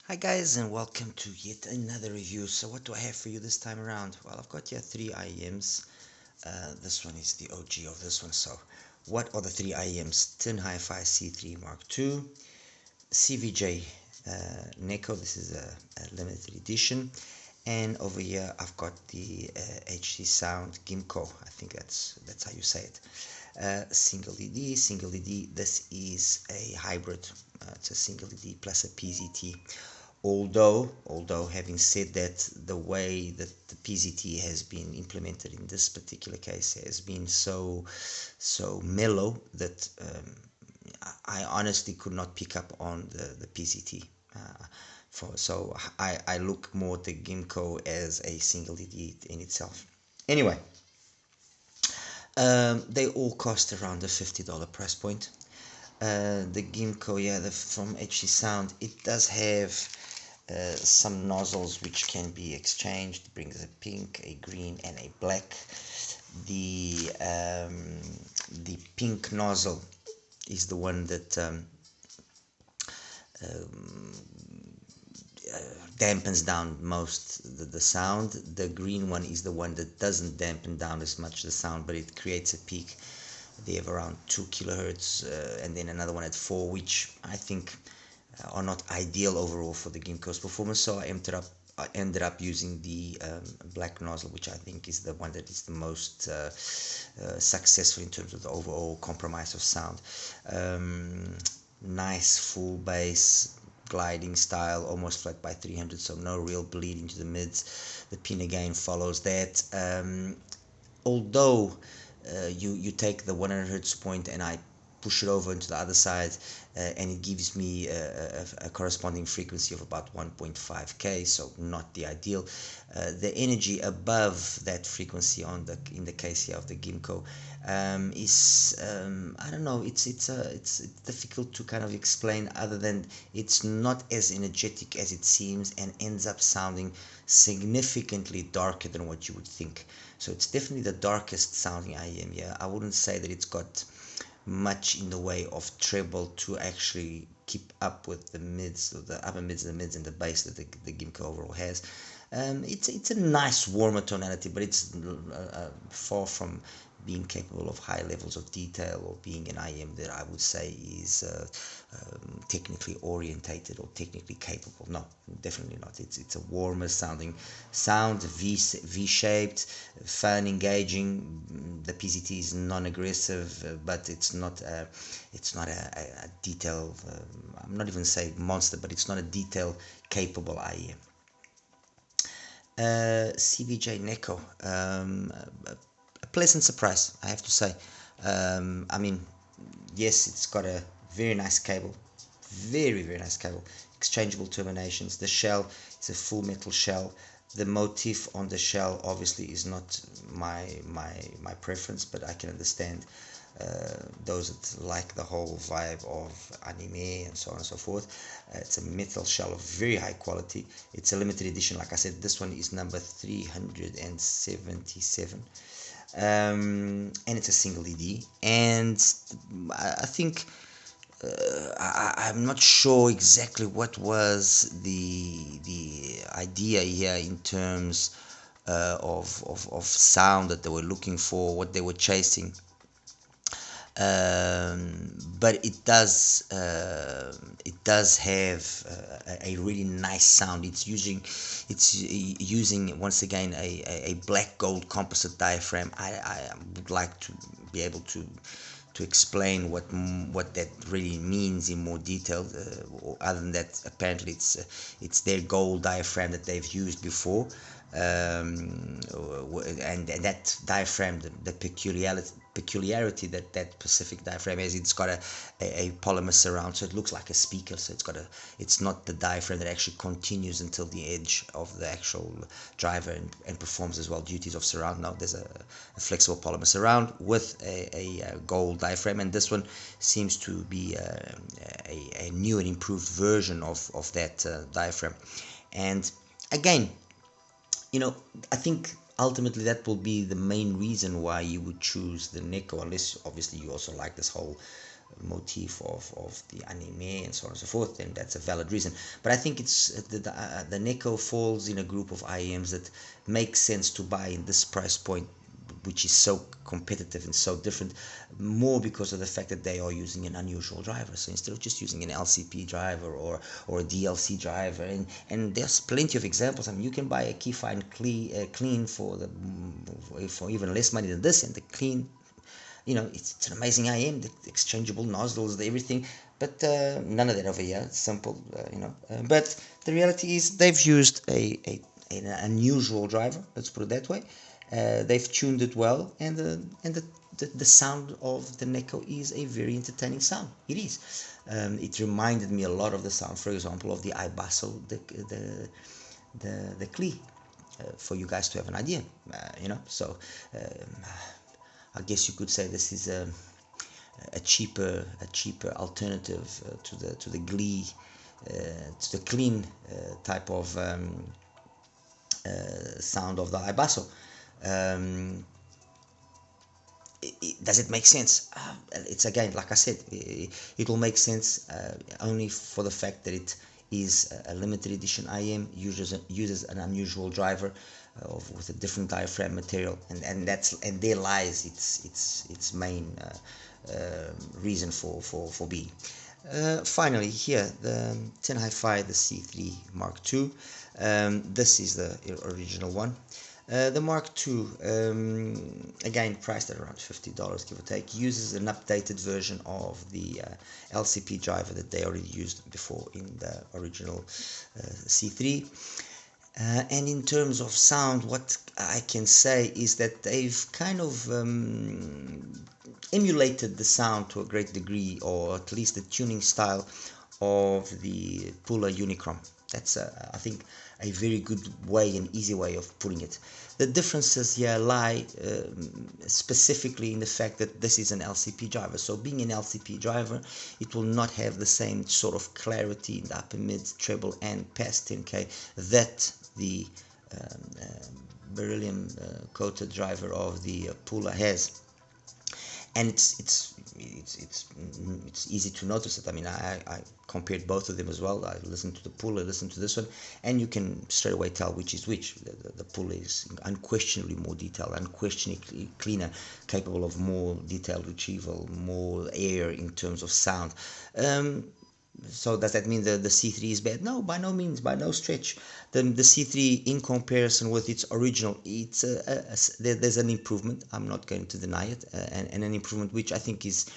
Hi guys, and welcome to yet another review. So what do I have for you this time around? Well, I've got here three IEMs. This one is the OG of this one. So what are the three IEMs? TinHiFi C3 Mark II, CVJ Neko, this is a limited edition, and over here I've got the HZSound Ginkgo. I think that's how you say it. Single ED. This is a hybrid. It's a single ED plus a PZT. Although having said that, the way that the PZT has been implemented in this particular case has been so mellow that I honestly could not pick up on the PZT. So I look more at the Ginkgo as a single ED in itself. Anyway, they all cost around the $50 price point. The Ginkgo, yeah, from HZSound, it does have some nozzles which can be exchanged. It brings a pink, a green, and a black. The pink nozzle is the one that dampens down most the sound. The green one is the one that doesn't dampen down as much the sound, but it creates a peak. They have around 2 kilohertz, and then another one at 4, which I think are not ideal overall for the Ginkgo's performance. So I ended up using the black nozzle, which I think is the one that is the most successful in terms of the overall compromise of sound. Nice full bass, gliding style, almost flat by 300, so no real bleed into the mids. The pin again follows that. Although you take the 100 hertz point and I push it over into the other side, and it gives me a corresponding frequency of about 1.5k, so not the ideal. The energy above that frequency in the case here of the Ginkgo is I don't know, it's difficult to kind of explain, other than it's not as energetic as it seems and ends up sounding significantly darker than what you would think. So it's definitely the darkest sounding IEM here. I wouldn't say that it's got much in the way of treble to actually keep up with the mids, or the upper mids, the mids, and the bass that the Ginkgo overall has. It's a nice warmer tonality, but it's far from being capable of high levels of detail, or being an IM that I would say is technically orientated or technically capable. No, definitely not. It's a warmer sounding sound, V-shaped, fun, engaging. The PZT is non-aggressive, but it's not a detail. I'm not even saying monster, but it's not a detail capable IM. CVJ Neko, a pleasant surprise, I have to say. I mean, yes, it's got a very nice cable, very nice cable, exchangeable terminations. The shell is a full metal shell. The motif on the shell obviously is not my preference, but I can understand those that like the whole vibe of anime and so on and so forth. It's a metal shell of very high quality. It's a limited edition, like I said. This one is number 377, and it's a single ED. And I think I'm not sure exactly what was the idea here in terms of sound that they were looking for, what they were chasing. But it does have a really nice sound. It's using once again a black gold composite diaphragm. I would like to be able to explain what that really means in more detail. Other than that, apparently it's their gold diaphragm that they've used before, and that diaphragm, the peculiarity that specific diaphragm has, it's got a polymer surround, so it looks like a speaker. So it's not the diaphragm that actually continues until the edge of the actual driver and performs as well duties of surround. Now there's a flexible polymer surround with a gold diaphragm, and this one seems to be a new and improved version of that diaphragm. And again, I think ultimately that will be the main reason why you would choose the Neko, unless obviously you also like this whole motif of the anime and so on and so forth, then that's a valid reason. But I think it's the Neko falls in a group of IEMs that makes sense to buy in this price point, which is so competitive and so different, more because of the fact that they are using an unusual driver. So instead of just using an LCP driver or a DLC driver, and there's plenty of examples. I mean, you can buy a Keyfine clean for even less money than this, and the clean, you know, it's an amazing IM, the exchangeable nozzles, everything, but none of that over here. It's simple, you know. But the reality is they've used an unusual driver. Let's put it that way. They've tuned it well, and the sound of the Neko is a very entertaining sound. It is. It reminded me a lot of the sound, for example, of the iBasso, the Klee, for you guys to have an idea. You know, so. I guess you could say this is a cheaper alternative to the Glee, to the clean type of sound of the iBasso. Does it make sense? It's, again, like I said, it will make sense only for the fact that it is a limited edition IM, uses an unusual driver with a different diaphragm material, and there lies its main reason for being. Finally, here the TinHiFi the C3 Mark II. This is the original one. The Mark II, again priced at around $50, give or take, uses an updated version of the LCP driver that they already used before in the original C3. And in terms of sound, what I can say is that they've kind of emulated the sound to a great degree, or at least the tuning style of the Pula Unicron. That's, I think, a very good way and easy way of putting it. The differences here lie specifically in the fact that this is an LCP driver. So being an LCP driver, it will not have the same sort of clarity in the upper mid, treble, and past 10K that the beryllium coated driver of the Pula has. And it's easy to notice it. I mean, I compared both of them as well. I listened to the Pula, I listened to this one, and you can straight away tell which is which. The Pula is unquestionably more detailed, unquestionably cleaner, capable of more detailed retrieval, more air in terms of sound. So does that mean the C3 is bad? No, by no means, by no stretch. The C3, in comparison with its original, it's there's an improvement. I'm not going to deny it, and an improvement which I think is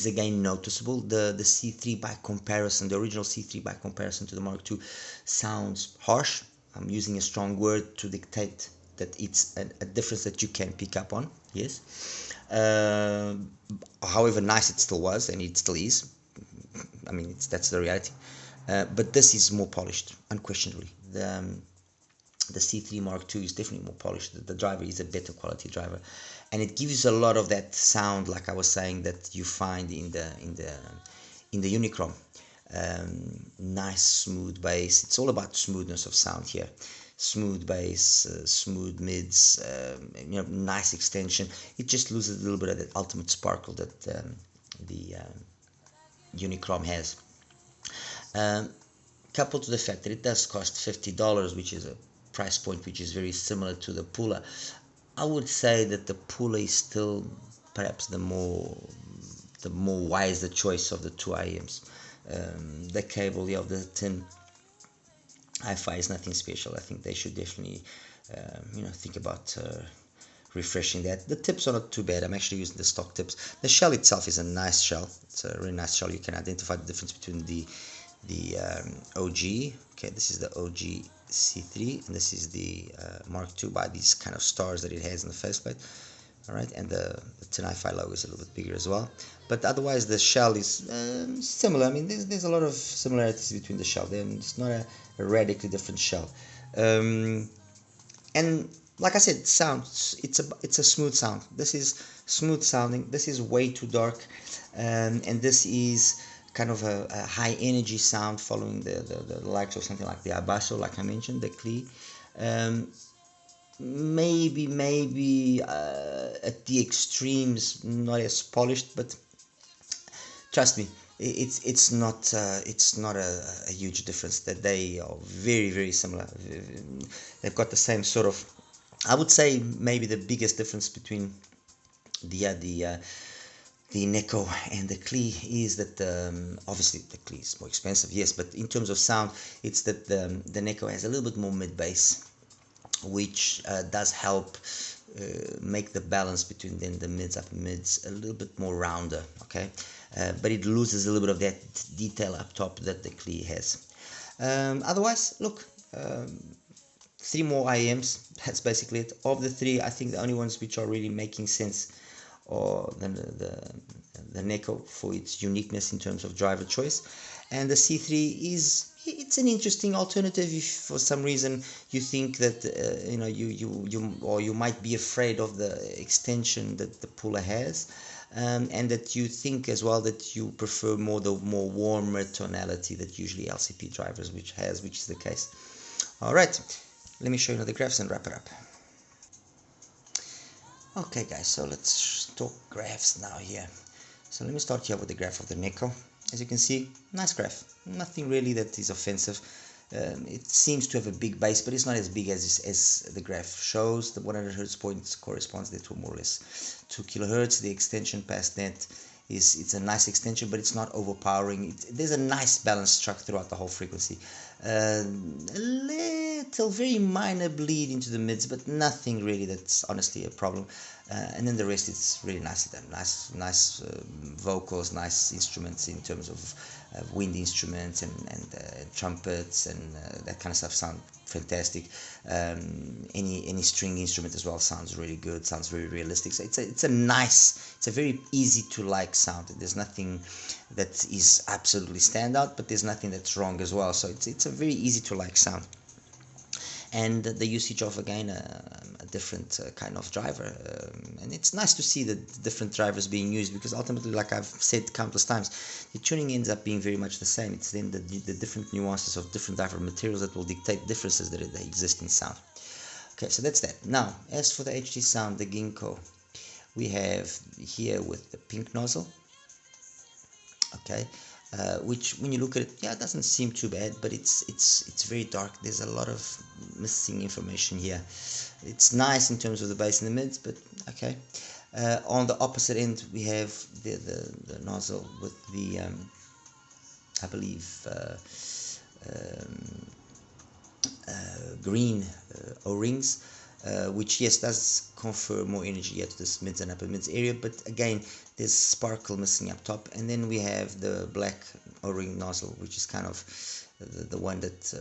again noticeable. The C3 by comparison, the original C3 by comparison to the Mark II, sounds harsh. I'm using a strong word to dictate that it's a difference that you can pick up on. Yes. However nice it still was, and it still is. I mean, that's the reality. But this is more polished, unquestionably. The C3 Mark II is definitely more polished. The driver is a better quality driver, and it gives a lot of that sound, like I was saying, that you find in the Unicron. Nice smooth bass. It's all about smoothness of sound here. Smooth bass, smooth mids, you know, nice extension. It just loses a little bit of that ultimate sparkle that the Unicron has. Coupled to the fact that it does cost $50, which is a price point which is very similar to the Pula, I would say that the Pula is still perhaps the more wiser choice of the two IEMs. The cable, yeah, of the TinHiFi is nothing special. I think they should definitely think about refreshing that. The tips are not too bad. I'm actually using the stock tips. The shell itself is a nice shell. It's a really nice shell. You can identify the difference between the OG. Okay, this is the OG C3, and this is the Mark II by these kind of stars that it has in the faceplate. All right, and the TinHiFi logo is a little bit bigger as well. But otherwise, the shell is similar. I mean, there's a lot of similarities between the shell. It's not a radically different shell. And like I said, sounds, it's a smooth sound. This is smooth sounding. This is way too dark, and this is kind of a high energy sound, following the likes of something like the iBasso, like I mentioned, the Klee. Maybe at the extremes not as polished, but Trust me, it's not a huge difference. That they are very similar. They've got the same sort of. I would say maybe the biggest difference between the Neko and the Klee is that obviously the Klee is more expensive, yes, but in terms of sound, it's that the Neko has a little bit more mid bass, which does help make the balance between then the mids, upper mids a little bit more rounder, okay? But it loses a little bit of that detail up top that the Klee has. Otherwise, look, three more IEMs, that's basically it. Of the three, I think the only ones which are really making sense are the Neko for its uniqueness in terms of driver choice, and the C3 it's an interesting alternative if for some reason you think that you might be afraid of the extension that the puller has, and that you think as well that you prefer the more warmer tonality that usually LCP drivers which is the case. All right, let me show you the graphs and wrap it up. Okay guys, so let's talk graphs now here. So let me start here with the graph of the Neko. As you can see, nice graph, nothing really that is offensive. It seems to have a big base, but it's not as big as the graph shows. The 100 Hz point corresponds there to more or less 2 kHz. The extension past that it's a nice extension, but it's not overpowering. There's a nice balance struck throughout the whole frequency. A little, very minor bleed into the mids, but nothing really that's honestly a problem. And then the rest is really nicely done. Nice vocals, nice instruments in terms of wind instruments and trumpets and that kind of stuff sound fantastic. Any string instrument as well sounds really good, sounds very realistic. So it's a very easy to like sound. There's nothing that is absolutely standout, but there's nothing that's wrong as well. So it's a very easy to like sound. And the usage of, again, a different kind of driver, and it's nice to see the different drivers being used, because ultimately, like I've said countless times, the tuning ends up being very much the same. It's then the different nuances of different driver materials that will dictate differences that exist in sound. Okay, so that's that. Now, as for the HZSound, the Ginkgo, we have here with the pink nozzle, okay, which when you look at it, yeah, it doesn't seem too bad, but it's very dark. There's a lot of missing information here. It's nice in terms of the bass and the mids, but okay. On the opposite end, we have the nozzle with the I believe green O-rings, which, yes, does confer more energy to this mids and upper mids area, but again, there's sparkle missing up top. And then we have the black O-ring nozzle, which is kind of the one that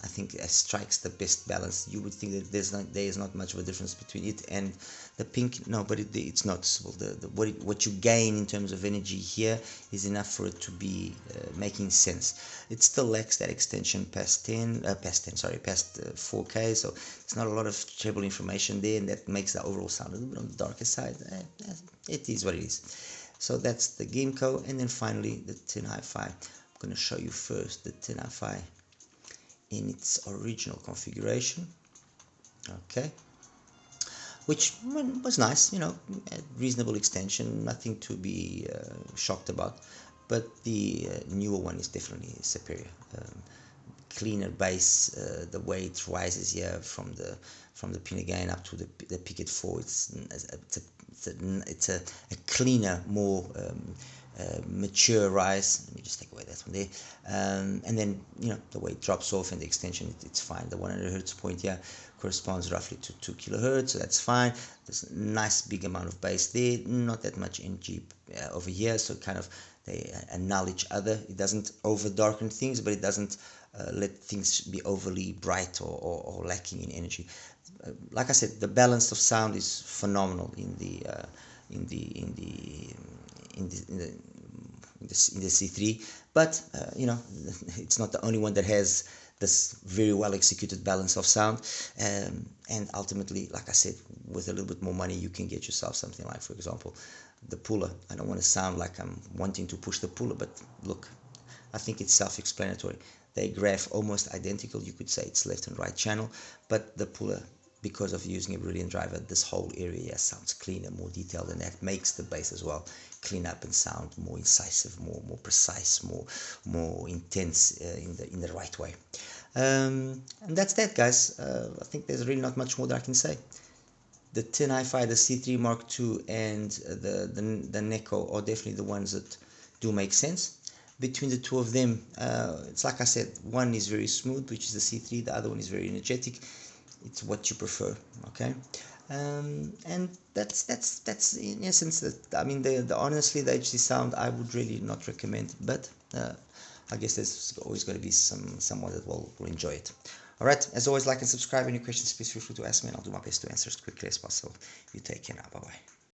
I think strikes the best balance. You would think that there is not much of a difference between it and the pink. No, but it's noticeable. What you gain in terms of energy here is enough for it to be making sense. It still lacks that extension past 4K, so it's not a lot of treble information there, and that makes the overall sound a little bit on the darker side. It is what it is. So that's the Ginkgo, and then finally the TinHiFi. I'm going to show you first the TinHiFi in its original configuration, okay, which was nice, a reasonable extension, nothing to be shocked about, but the newer one is definitely superior. Cleaner bass, the way it rises here from the pin again up to the picket 4, it's a cleaner, more mature rise. Let me just take away that one there, and then the way it drops off and the extension, it's fine. The 100 Hz point here corresponds roughly to 2 kHz, so that's fine. There's a nice big amount of bass there, not that much energy over here, so kind of they annul each other. It doesn't over darken things, but it doesn't let things be overly bright or lacking in energy. Like I said, the balance of sound is phenomenal in the C3, but it's not the only one that has this very well executed balance of sound, and ultimately, like I said, with a little bit more money you can get yourself something like, for example, the puller. I don't want to sound like I'm wanting to push the puller, but look, I think it's self-explanatory. They graph almost identical. You could say it's left and right channel, but the puller because of using a brilliant driver, this whole area sounds cleaner, more detailed, and that makes the bass as well clean up and sound more incisive, more precise, more intense in the right way. And that's that, guys. I think there's really not much more that I can say. The TinHiFi, the C3 Mark II, and the Neko are definitely the ones that do make sense. Between the two of them, it's like I said, one is very smooth, which is the C3, the other one is very energetic. It's what you prefer, okay? And that's in essence. I mean, honestly, the HZSound I would really not recommend, but I guess there's always going to be someone that will enjoy it. All right, as always, like and subscribe. Any questions, please feel free to ask me, and I'll do my best to answer as quickly as possible. You take care now. Bye bye.